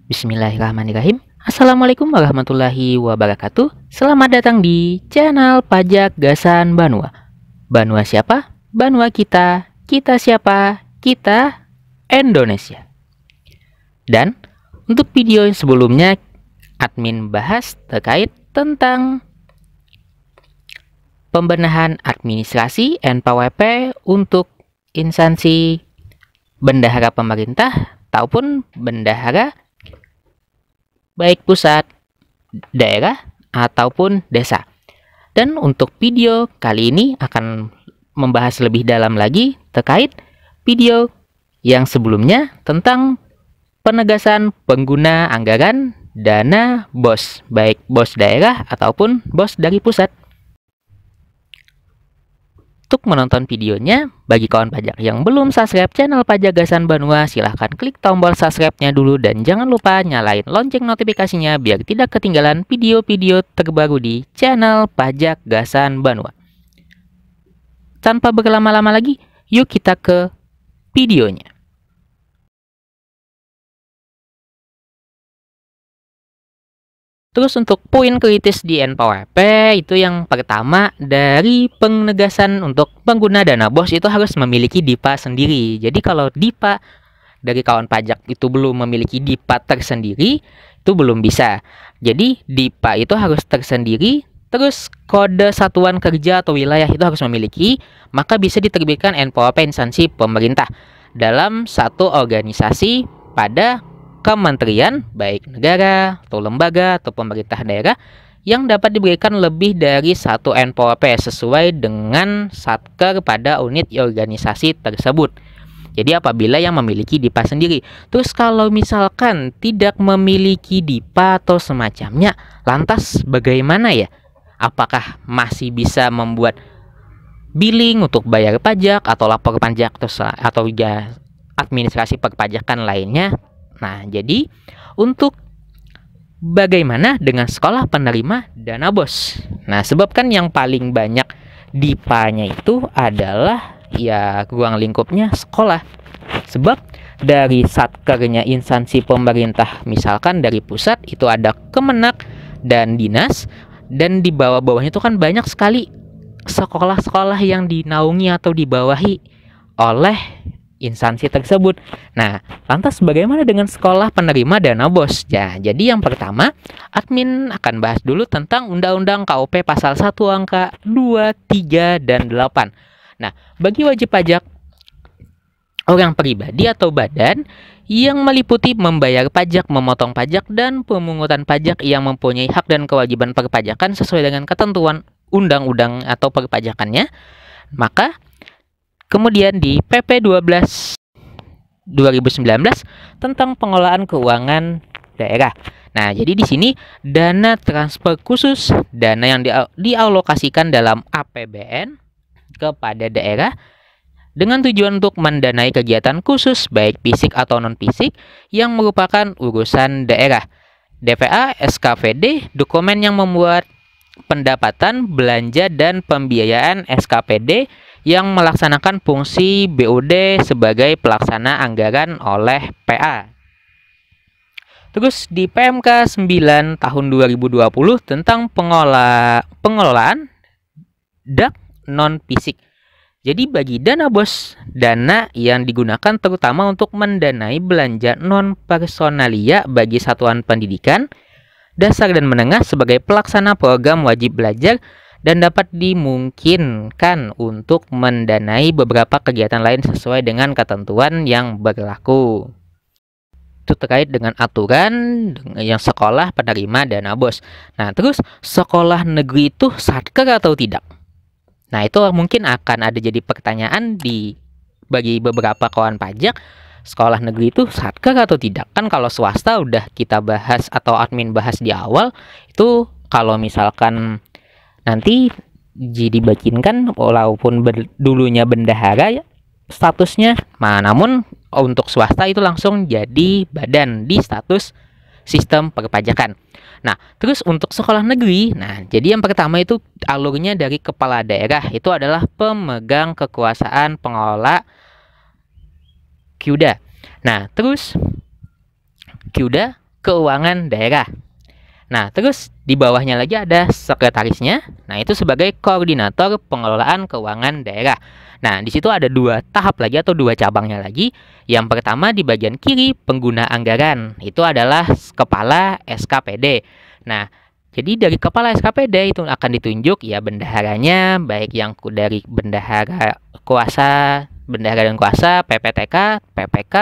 Bismillahirrahmanirrahim. Assalamualaikum warahmatullahi wabarakatuh. Selamat datang di channel Pajak Gasan Banua. Banua siapa? Banua kita. Kita siapa? Kita Indonesia. Dan untuk video yang sebelumnya, admin bahas terkait tentang pembenahan administrasi NPWP untuk instansi bendahara pemerintah ataupun bendahara baik pusat, daerah, ataupun desa. Dan untuk video kali ini akan membahas lebih dalam lagi terkait video yang sebelumnya tentang penegasan pengguna anggaran dana BOS, baik BOS daerah ataupun BOS dari pusat. Untuk menonton videonya, bagi kawan pajak yang belum subscribe channel Pajak Gasan Banua, silahkan klik tombol subscribe-nya dulu dan jangan lupa nyalain lonceng notifikasinya biar tidak ketinggalan video-video terbaru di channel Pajak Gasan Banua. Tanpa berlama-lama lagi, yuk kita ke videonya. Terus untuk poin kritis di NPWP itu yang pertama dari penegasan untuk pengguna dana BOS itu harus memiliki DIPA sendiri. Jadi kalau DIPA dari kawan pajak itu belum memiliki DIPA tersendiri, itu belum bisa. Jadi DIPA itu harus tersendiri, terus kode satuan kerja atau wilayah itu harus memiliki, maka bisa diterbitkan NPWP instansi pemerintah dalam satu organisasi pada kementerian, baik negara atau lembaga atau pemerintah daerah yang dapat diberikan lebih dari satu NPWP sesuai dengan satker pada unit organisasi tersebut. Jadi apabila yang memiliki DIPA sendiri. Terus kalau misalkan tidak memiliki DIPA atau semacamnya, lantas bagaimana ya? Apakah masih bisa membuat billing untuk bayar pajak atau lapor pajak atau ya administrasi perpajakan lainnya? Nah, jadi untuk bagaimana dengan sekolah penerima dana BOS? Nah, sebabkan yang paling banyak DIPA-nya itu adalah ya ruang lingkupnya sekolah. Sebab dari satkernya instansi pemerintah, misalkan dari pusat itu ada Kemenak dan dinas, dan di bawah-bawahnya itu kan banyak sekali sekolah-sekolah yang dinaungi atau dibawahi oleh instansi tersebut. Nah, lantas bagaimana dengan sekolah penerima dana BOS? Ya, jadi yang pertama, admin akan bahas dulu tentang Undang-Undang KUP pasal 1 angka 2, 3, dan 8. Nah, bagi wajib pajak orang pribadi atau badan yang meliputi membayar pajak, memotong pajak, dan pemungutan pajak yang mempunyai hak dan kewajiban perpajakan sesuai dengan ketentuan undang-undang atau perpajakannya, maka kemudian di PP 12 2019 tentang pengelolaan keuangan daerah. Nah, jadi di sini dana transfer khusus, dana yang dialokasikan dalam APBN kepada daerah dengan tujuan untuk mendanai kegiatan khusus baik fisik atau non fisik yang merupakan urusan daerah. DPA, SKPD, dokumen yang membuat pendapatan, belanja, dan pembiayaan SKPD yang melaksanakan fungsi BUD sebagai pelaksana anggaran oleh PA. Terus di PMK 9 tahun 2020 tentang pengelolaan DAK non-fisik. Jadi bagi dana BOS, dana yang digunakan terutama untuk mendanai belanja non-personalia bagi satuan pendidikan dasar dan menengah sebagai pelaksana program wajib belajar dan dapat dimungkinkan untuk mendanai beberapa kegiatan lain sesuai dengan ketentuan yang berlaku. Itu terkait dengan aturan yang sekolah penerima dana BOS. Nah, terus sekolah negeri itu satker atau tidak? Nah, itu mungkin akan ada jadi pertanyaan bagi beberapa kawan pajak. Sekolah negeri itu satker atau tidak? Kan kalau swasta udah kita bahas atau admin bahas di awal, itu kalau misalkan nanti dibikinkan walaupun dulunya bendahara ya statusnya, namun untuk swasta itu langsung jadi badan di status sistem perpajakan. Nah, terus untuk sekolah negeri, nah jadi yang pertama itu alurnya dari kepala daerah, itu adalah pemegang kekuasaan pengelola QDA. Nah, terus QDA keuangan daerah. Nah, terus di bawahnya lagi ada sekretarisnya. Nah, itu sebagai koordinator pengelolaan keuangan daerah. Nah, di situ ada 2 tahap lagi atau 2 cabangnya lagi. Yang pertama di bagian kiri, pengguna anggaran. Itu adalah kepala SKPD. Nah, jadi dari kepala SKPD itu akan ditunjuk ya bendaharanya, baik yang dari bendahara kuasa, bendahara dan kuasa, PPTK, PPK,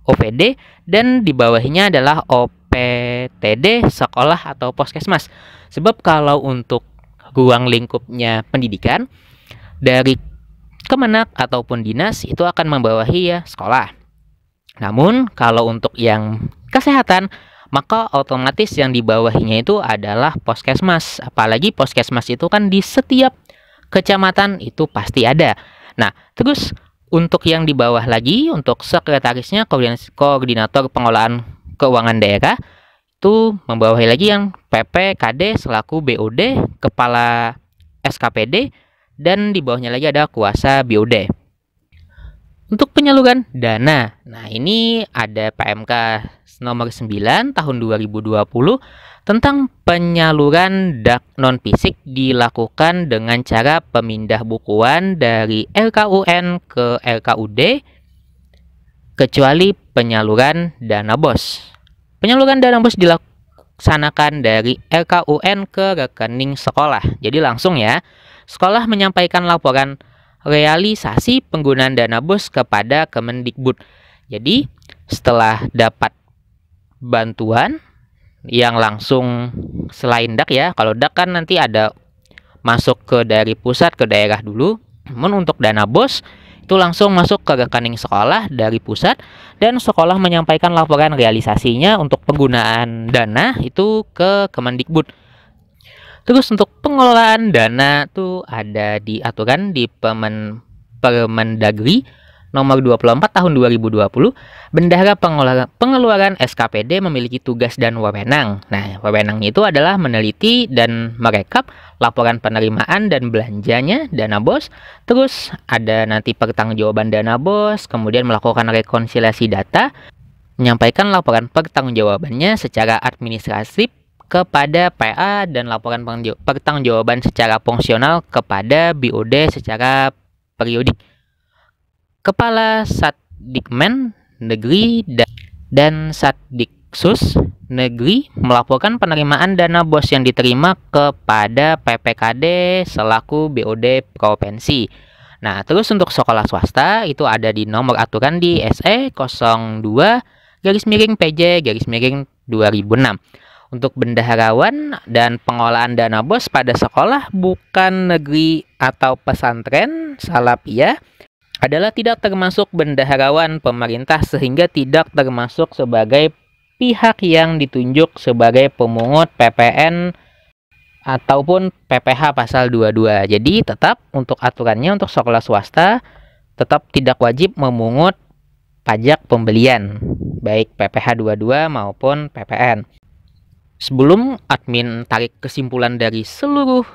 OPD, dan di bawahnya adalah OPTD, sekolah atau puskesmas. Sebab kalau untuk ruang lingkupnya pendidikan, dari Kemenak ataupun dinas itu akan membawahi ya sekolah. Namun kalau untuk yang kesehatan, maka otomatis yang di bawahnya itu adalah puskesmas. Apalagi puskesmas itu kan di setiap kecamatan itu pasti ada. Nah, terus untuk yang di bawah lagi, untuk sekretarisnya, koordinator pengelolaan keuangan daerah, itu membawahi lagi yang PPKD selaku BOD, kepala SKPD, dan di bawahnya lagi ada kuasa BOD. Untuk penyaluran dana, nah ini ada PMK nomor 9 tahun 2020 tentang penyaluran dak non-fisik dilakukan dengan cara pemindah bukuan dari LKUN ke LKUD kecuali penyaluran dana BOS. Penyaluran dana BOS dilaksanakan dari LKUN ke rekening sekolah. Jadi langsung ya, sekolah menyampaikan laporan realisasi penggunaan dana BOS kepada Kemendikbud. Jadi setelah dapat bantuan yang langsung selain DAK ya, kalau DAK kan nanti ada masuk ke dari pusat ke daerah dulu. Namun untuk dana BOS itu langsung masuk ke rekening sekolah dari pusat dan sekolah menyampaikan laporan realisasinya untuk penggunaan dana itu ke Kemendikbud. Terus untuk pengelolaan dana tuh ada diaturan di Permendagri nomor 24 tahun 2020. Bendahara pengeluaran SKPD memiliki tugas dan wewenang. Nah, wewenangnya itu adalah meneliti dan merekap laporan penerimaan dan belanjanya dana BOS. Terus ada nanti pertanggungjawaban dana BOS, kemudian melakukan rekonsiliasi data, menyampaikan laporan pertanggungjawabannya secara administratif kepada PA dan laporan pertanggungjawaban secara fungsional kepada BOD secara periodik. Kepala Satdikmen Negeri dan Satdiksus Negeri melaporkan penerimaan dana BOS yang diterima kepada PPKD selaku BOD provinsi. Nah, terus untuk sekolah swasta itu ada di nomor aturan di SE 02/PJ/2006. Untuk bendaharawan dan pengelolaan dana BOS pada sekolah bukan negeri atau pesantren salafiyah adalah tidak termasuk bendaharawan pemerintah sehingga tidak termasuk sebagai pihak yang ditunjuk sebagai pemungut PPN ataupun PPh pasal 22. Jadi tetap untuk aturannya untuk sekolah swasta tetap tidak wajib memungut pajak pembelian baik PPh 22 maupun PPN. Sebelum admin tarik kesimpulan dari seluruh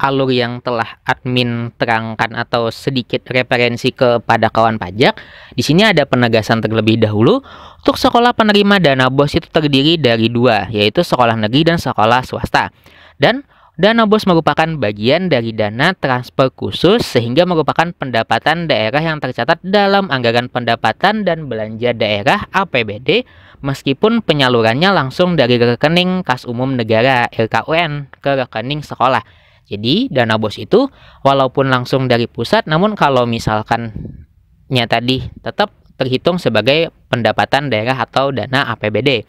alur yang telah admin terangkan atau sedikit referensi kepada kawan pajak, di sini ada penegasan terlebih dahulu. Untuk sekolah penerima dana BOS itu terdiri dari 2, yaitu sekolah negeri dan sekolah swasta. Dan dana BOS merupakan bagian dari dana transfer khusus sehingga merupakan pendapatan daerah yang tercatat dalam anggaran pendapatan dan belanja daerah APBD meskipun penyalurannya langsung dari rekening kas umum negara LKUN ke rekening sekolah. Jadi dana BOS itu walaupun langsung dari pusat, namun kalau misalkan tadi tetap terhitung sebagai pendapatan daerah atau dana APBD.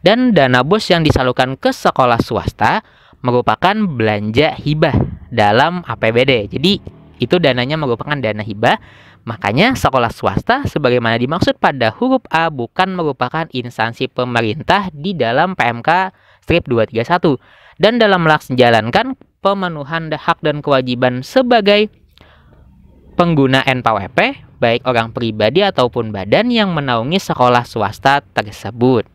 Dan dana BOS yang disalurkan ke sekolah swasta merupakan belanja hibah dalam APBD. Jadi itu dananya merupakan dana hibah. Makanya sekolah swasta sebagaimana dimaksud pada huruf A bukan merupakan instansi pemerintah di dalam PMK strip 231 dan dalam menjalankan pemenuhan hak dan kewajiban sebagai pengguna NPWP baik orang pribadi ataupun badan yang menaungi sekolah swasta tersebut.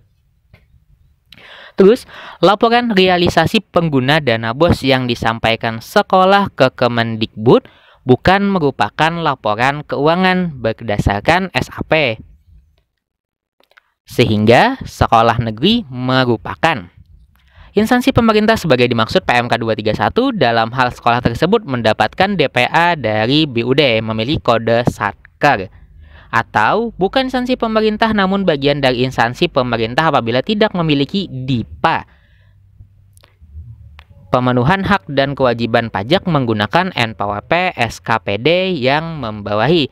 Terus, laporan realisasi pengguna dana BOS yang disampaikan sekolah ke Kemendikbud bukan merupakan laporan keuangan berdasarkan SAP. Sehingga sekolah negeri merupakan instansi pemerintah sebagai dimaksud PMK 231 dalam hal sekolah tersebut mendapatkan DPA dari BUD memiliki kode Satker, atau bukan instansi pemerintah namun bagian dari instansi pemerintah apabila tidak memiliki DIPA. Pemenuhan hak dan kewajiban pajak menggunakan NPWP SKPD yang membawahi.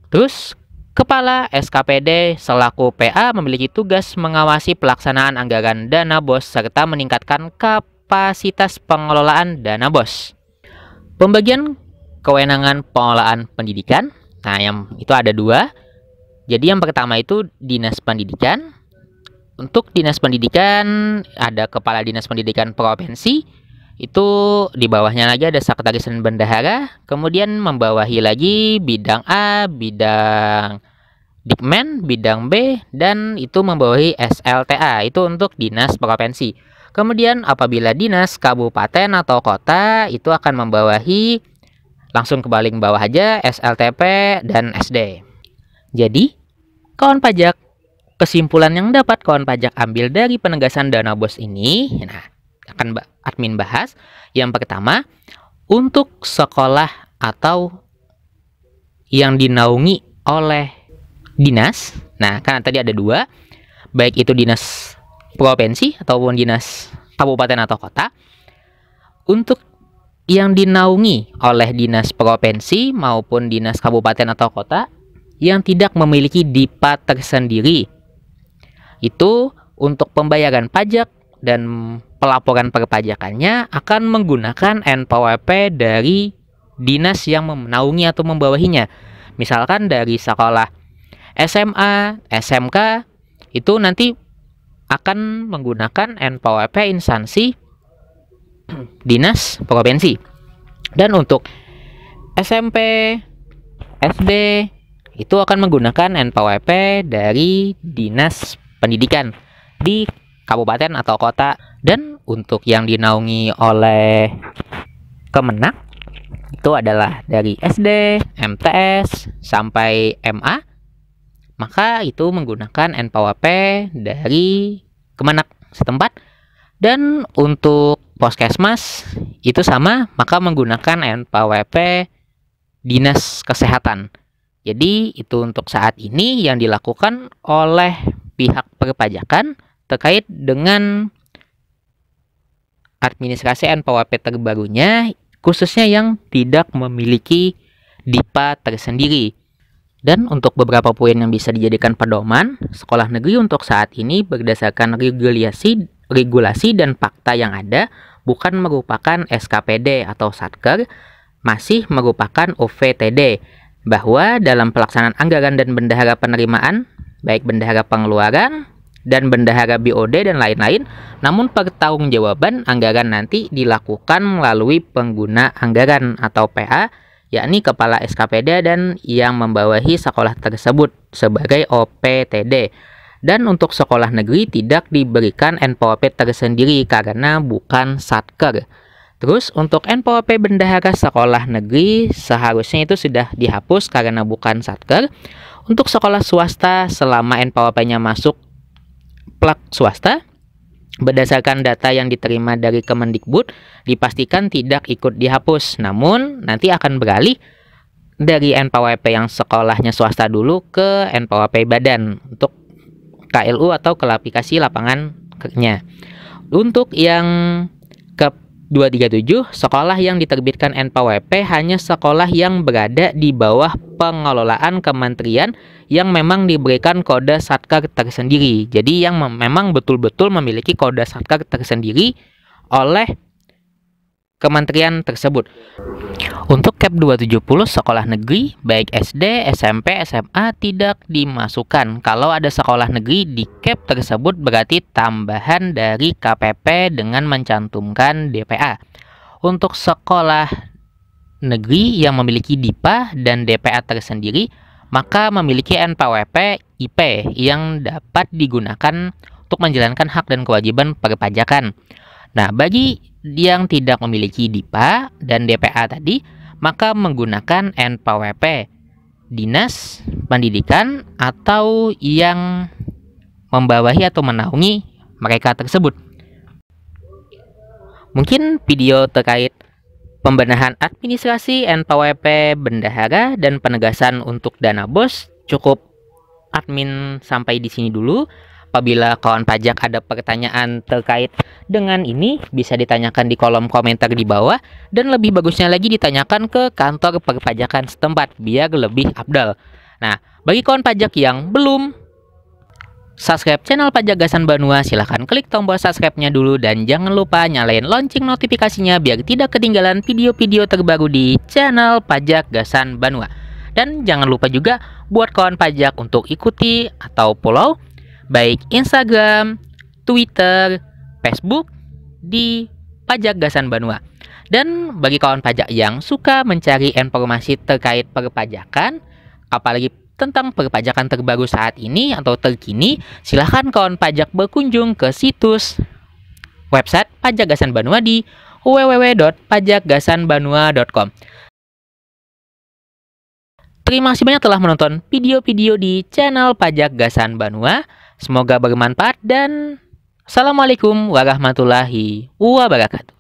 Terus Kepala SKPD selaku PA memiliki tugas mengawasi pelaksanaan anggaran dana BOS serta meningkatkan kapasitas pengelolaan dana BOS. Pembagian kewenangan pengelolaan pendidikan. Nah, yang itu ada 2. Jadi yang pertama itu Dinas Pendidikan. Untuk Dinas Pendidikan ada Kepala Dinas Pendidikan Provinsi. Itu di bawahnya lagi ada Sekretaris dan Bendahara, kemudian membawahi lagi bidang A, bidang Dikmen, bidang B, dan itu membawahi SLTA, itu untuk dinas provinsi. Kemudian apabila dinas kabupaten atau kota itu akan membawahi langsung ke paling bawah aja SLTP dan SD. Jadi, kawan pajak, kesimpulan yang dapat kawan pajak ambil dari penegasan dana BOS ini, nah, akan admin bahas. Yang pertama, untuk sekolah atau yang dinaungi oleh dinas. Nah, kan tadi ada 2, baik itu dinas provinsi ataupun dinas kabupaten atau kota. Untuk yang dinaungi oleh dinas provinsi maupun dinas kabupaten atau kota yang tidak memiliki DIPA tersendiri, itu untuk pembayaran pajak dan pelaporan perpajakannya akan menggunakan NPWP dari dinas yang menaungi atau membawahinya. Misalkan dari sekolah SMA, SMK, itu nanti akan menggunakan NPWP instansi dinas provinsi. Dan untuk SMP, SD, itu akan menggunakan NPWP dari dinas pendidikan di kabupaten atau kota. Dan untuk yang dinaungi oleh Kemenak itu adalah dari SD, MTS sampai MA, maka itu menggunakan NPWP dari Kemenak setempat. Dan untuk Puskesmas itu sama, maka menggunakan NPWP Dinas Kesehatan. Jadi itu untuk saat ini yang dilakukan oleh pihak perpajakan terkait dengan administrasi NPWP terbarunya, khususnya yang tidak memiliki DIPA tersendiri. Dan untuk beberapa poin yang bisa dijadikan pedoman, sekolah negeri untuk saat ini berdasarkan regulasi dan fakta yang ada bukan merupakan SKPD atau Satker, masih merupakan OVTD, bahwa dalam pelaksanaan anggaran dan bendahara penerimaan, baik bendahara pengeluaran dan bendahara BOD dan lain-lain, namun pertanggungjawaban anggaran nanti dilakukan melalui pengguna anggaran atau PA, yakni Kepala SKPD dan yang membawahi sekolah tersebut sebagai OPTD. Dan untuk sekolah negeri tidak diberikan NPWP tersendiri karena bukan Satker. Terus untuk NPWP bendahara sekolah negeri seharusnya itu sudah dihapus karena bukan Satker. Untuk sekolah swasta selama NPWP-nya masuk plak swasta, berdasarkan data yang diterima dari Kemendikbud, dipastikan tidak ikut dihapus, namun nanti akan beralih dari NPWP yang sekolahnya swasta dulu ke NPWP badan untuk KLU atau klarifikasi lapangan kerja. Untuk yang ke 237, sekolah yang diterbitkan NPWP hanya sekolah yang berada di bawah pengelolaan kementerian yang memang diberikan kode Satker tersendiri. Jadi yang memang betul-betul memiliki kode Satker tersendiri oleh kementerian tersebut. Untuk CAP 270 sekolah negeri baik SD, SMP, SMA tidak dimasukkan. Kalau ada sekolah negeri di CAP tersebut berarti tambahan dari KPP dengan mencantumkan DPA. Untuk sekolah negeri yang memiliki DIPA dan DPA tersendiri, maka memiliki NPWP IP yang dapat digunakan untuk menjalankan hak dan kewajiban perpajakan. Nah, bagi yang tidak memiliki DIPA dan DPA tadi, maka menggunakan NPWP Dinas Pendidikan atau yang membawahi atau menaungi mereka tersebut. Mungkin video terkait pembenahan administrasi NPWP bendahara dan penegasan untuk dana BOS cukup admin sampai di sini dulu. Apabila kawan pajak ada pertanyaan terkait dengan ini, bisa ditanyakan di kolom komentar di bawah, dan lebih bagusnya lagi ditanyakan ke kantor perpajakan setempat biar lebih afdal. Nah, bagi kawan pajak yang belum subscribe channel Pajak Gasan Banua, silahkan klik tombol subscribe-nya dulu dan jangan lupa nyalain lonceng notifikasinya biar tidak ketinggalan video-video terbaru di channel Pajak Gasan Banua. Dan jangan lupa juga buat kawan pajak untuk ikuti atau follow baik Instagram, Twitter, Facebook di Pajak Gasan Banua. Dan bagi kawan pajak yang suka mencari informasi terkait perpajakan, apalagi tentang perpajakan terbaru saat ini atau terkini, silahkan kawan pajak berkunjung ke situs website Pajak Gasan Banua di www.pajakgasanbanua.com. Terima kasih banyak telah menonton video-video di channel Pajak Gasan Banua. Semoga bermanfaat dan Assalamualaikum warahmatullahi wabarakatuh.